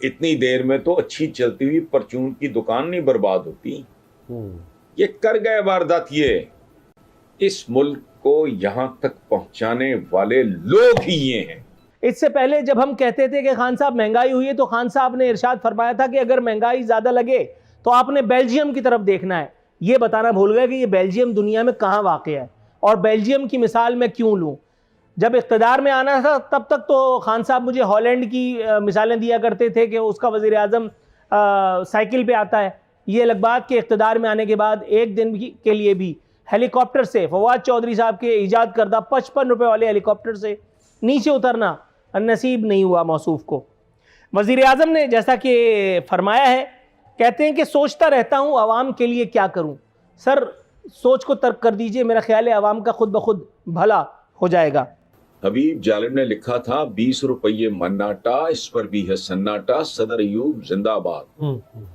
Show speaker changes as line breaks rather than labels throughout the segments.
اتنی دیر میں تو اچھی چلتی ہوئی پرچون کی دکان نہیں برباد ہوتی. یہ کر گئے واردات. یہ اس ملک کو یہاں تک پہنچانے والے لوگ ہی یہ ہیں.
اس سے پہلے جب ہم کہتے تھے کہ خان صاحب مہنگائی ہوئی ہے تو خان صاحب نے ارشاد فرمایا تھا کہ اگر مہنگائی زیادہ لگے تو آپ نے بیلجیم کی طرف دیکھنا ہے. یہ بتانا بھول گئے کہ یہ بیلجیم دنیا میں کہاں واقع ہے اور بیلجیم کی مثال میں کیوں لوں. جب اقتدار میں آنا تھا تب تک تو خان صاحب مجھے ہالینڈ کی مثالیں دیا کرتے تھے کہ اس کا وزیر اعظم سائیکل پہ آتا ہے. یہ الگ بات کہ اقتدار میں آنے کے بعد ایک دن کے لیے بھی ہیلی کاپٹر سے فواد چودھری صاحب کے ایجاد کردہ 55 روپے والے ہیلی کاپٹر سے نیچے اترنا نصیب نہیں ہوا موصوف کو. وزیر اعظم نے جیسا کہ فرمایا ہے، کہتے ہیں کہ سوچتا رہتا ہوں عوام کے لیے کیا کروں. سر سوچ کو ترک کر دیجئے، میرا خیال ہے عوام کا خود بخود بھلا ہو جائے گا.
حبیب جالب نے لکھا تھا 20 روپے مناٹا، اس پر بھی ہے سناٹا، صدر ایوب زندہ آباد.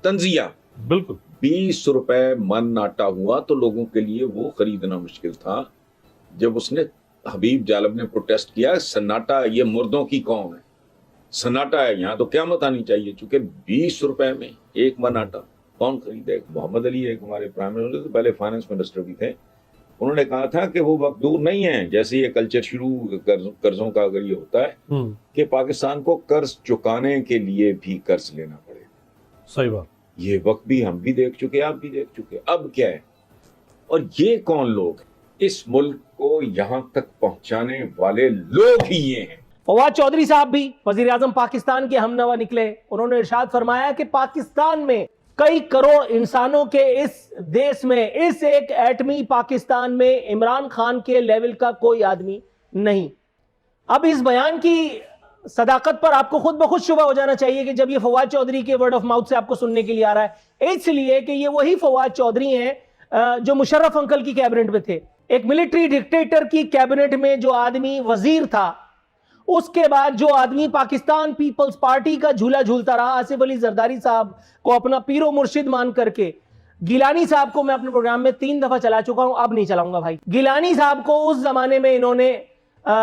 تنزیہ
بالکل
20 روپے مناٹا ہوا تو لوگوں کے لیے وہ خریدنا مشکل تھا. جب اس نے حبیب جالب نے پروٹیسٹ کیا، سناٹا یہ مردوں کی قوم ہے، سناٹا ہے یہاں تو قیامت آنی چاہیے، چونکہ 20 روپے میں ایک مناٹا کون خریدے. محمد علی ایک ہمارے پرائم منسٹر پہلے فائنانس منسٹر بھی تھے، انہوں نے کہا تھا کہ وہ وقت دور نہیں ہے جیسے یہ کلچر شروع قرضوں کا اگر یہ ہوتا ہے کہ پاکستان کو قرض چکانے کے لیے بھی قرض لینا پڑے.
صحیح بات.
یہ وقت بھی ہم بھی دیکھ چکے، آپ بھی دیکھ چکے. اب کیا ہے؟ اور یہ کون لوگ ہیں؟ اس ملک کو یہاں تک پہنچانے والے لوگ ہی یہ ہیں.
فواد چودھری صاحب بھی وزیر اعظم پاکستان کے ہم نوا نکلے. انہوں نے ارشاد فرمایا کہ پاکستان میں کئی کروڑ انسانوں کے اس دیش میں، اس ایک ایٹمی پاکستان میں عمران خان کے لیول کا کوئی آدمی نہیں. اب اس بیان کی صداقت پر آپ کو خود بخود شبہ ہو جانا چاہیے کہ جب یہ فواد چودھری کے ورڈ آف ماؤتھ سے آپ کو سننے کے لیے آ رہا ہے، اس لیے کہ یہ وہی فواد چودھری ہیں جو مشرف انکل کی کیبنٹ میں تھے. ایک ملٹری ڈکٹیٹر کی کیبنٹ میں جو آدمی وزیر تھا، اس کے بعد جو آدمی پاکستان پیپلز پارٹی کا جھولا جھولتا رہا، آصف علی زرداری صاحب کو اپنا پیر و مرشد مان کر کے. گیلانی صاحب کو میں اپنے پروگرام میں 3 دفعہ چلا چکا ہوں، اب نہیں چلاؤں گا بھائی. گیلانی صاحب کو اس زمانے میں انہوں نے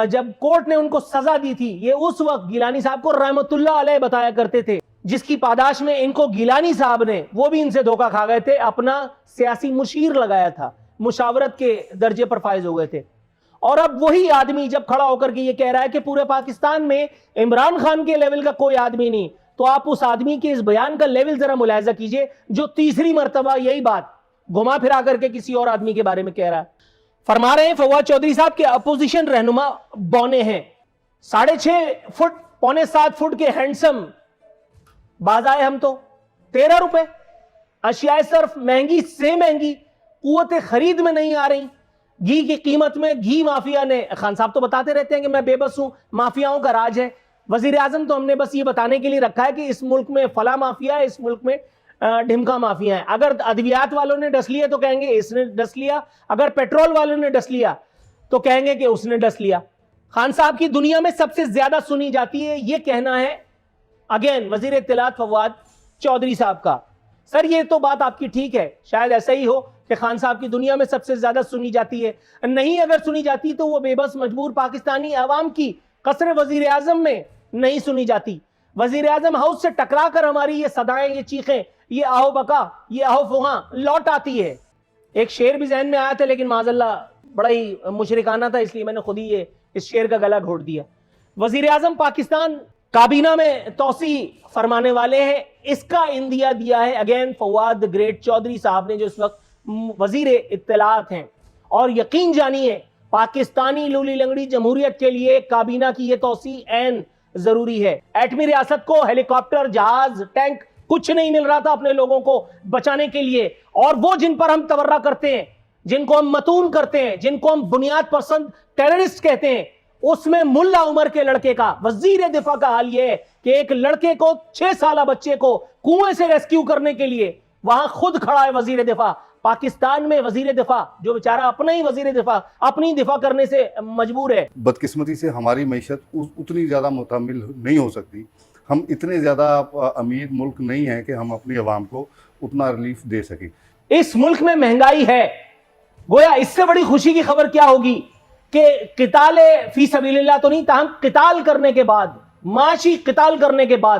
جب کورٹ نے ان کو سزا دی تھی، یہ اس وقت گیلانی صاحب کو رحمت اللہ علیہ بتایا کرتے تھے، جس کی پاداش میں ان کو گیلانی صاحب نے، وہ بھی ان سے دھوکہ کھا گئے تھے، اپنا سیاسی مشیر لگایا تھا، مشاورت کے درجے پر فائز ہو گئے تھے. اور اب وہی آدمی جب کھڑا ہو کر کے یہ کہہ رہا ہے کہ پورے پاکستان میں عمران خان کے لیول کا کوئی آدمی نہیں، تو آپ اس آدمی کے اس بیان کا لیول ذرا ملاحظہ کیجئے جو تیسری مرتبہ یہی بات گھما پھرا کر کے کسی اور آدمی کے بارے میں کہہ رہا ہے. فرما رہے ہیں فواد چودھری صاحب کے اپوزیشن رہنما بونے ہیں، 6.5 فٹ 6.25 فٹ کے ہینڈسم باز آئے ہم تو 13 روپے. اشیاء صرف مہنگی سے مہنگی قوت خرید میں نہیں آ رہی. گھی کی قیمت میں گھی مافیا نے، خان صاحب تو بتاتے رہتے ہیں کہ میں بے بس ہوں، مافیاؤں کا راج ہے. وزیر اعظم تو ہم نے بس یہ بتانے کے لیے رکھا ہے کہ اس ملک میں فلاں مافیا ہے، اس ملک میں ڈھمکا مافیا ہے. اگر ادویات والوں نے ڈس لیا تو کہیں گے اس نے ڈس لیا، اگر پیٹرول والوں نے ڈس لیا تو کہیں گے کہ اس نے ڈس لیا. خان صاحب کی دنیا میں سب سے زیادہ سنی جاتی ہے یہ کہنا ہے اگین وزیر اطلاعات فواد چودھری صاحب کا. سر یہ تو بات آپ کی ٹھیک ہے، شاید ایسا ہی ہو کہ خان صاحب کی دنیا میں سب سے زیادہ سنی جاتی ہے. نہیں اگر سنی جاتی تو وہ بے بس مجبور پاکستانی عوام کی قصر وزیر اعظم میں نہیں سنی جاتی. وزیر اعظم ہاؤس سے ٹکرا کر ہماری یہ صدائیں، یہ چیخیں، یہ آہو بکا، یہ آہو فہاں لوٹ آتی ہے. ایک شعر بھی ذہن میں آیا تھا لیکن معاذ اللہ بڑا ہی مشرکانہ تھا، اس لیے میں نے خود ہی اس شعر کا گلا گھونٹ دیا. وزیر اعظم پاکستان کابینہ میں توسیع فرمانے والے ہیں، اس کا اندیا دیا ہے اگین فواد گریٹ چودھری صاحب نے جو اس وقت وزیر اطلاعات ہیں. اور یقین جانیے پاکستانی لولی لنگڑی جمہوریت کے لیے کابینہ کی یہ توسیع عین ضروری ہے. ایٹمی ریاست کو ہیلی کاپٹر، جہاز، ٹینک کچھ نہیں مل رہا تھا اپنے لوگوں کو بچانے کے لیے، اور وہ جن پر ہم تورا کرتے ہیں، جن کو ہم متون کرتے ہیں، جن کو ہم بنیاد پسند ٹیررسٹ کہتے ہیں، اس میں ملا عمر کے لڑکے کا، وزیر دفاع کا حال یہ ہے کہ ایک لڑکے کو 6 سالہ بچے کو کنویں سے ریسکیو کرنے کے لیے وہاں خود کھڑا ہے وزیر دفاع. پاکستان میں وزیر دفاع جو بیچارہ اپنا ہی وزیر دفاع اپنی دفاع کرنے سے مجبور ہے.
بدقسمتی سے ہماری معیشت اتنی زیادہ متحمل نہیں ہو سکتی. ہم اتنے زیادہ امیر ملک نہیں ہیں کہ ہم اپنی عوام کو اتنا ریلیف دے سکیں.
اس ملک میں مہنگائی ہے، گویا اس سے بڑی خوشی کی خبر کیا ہوگی کہ قتال فی سبیل اللہ تو نہیں، تاہم قتال کرنے کے بعد، معاشی قتال کرنے کے بعد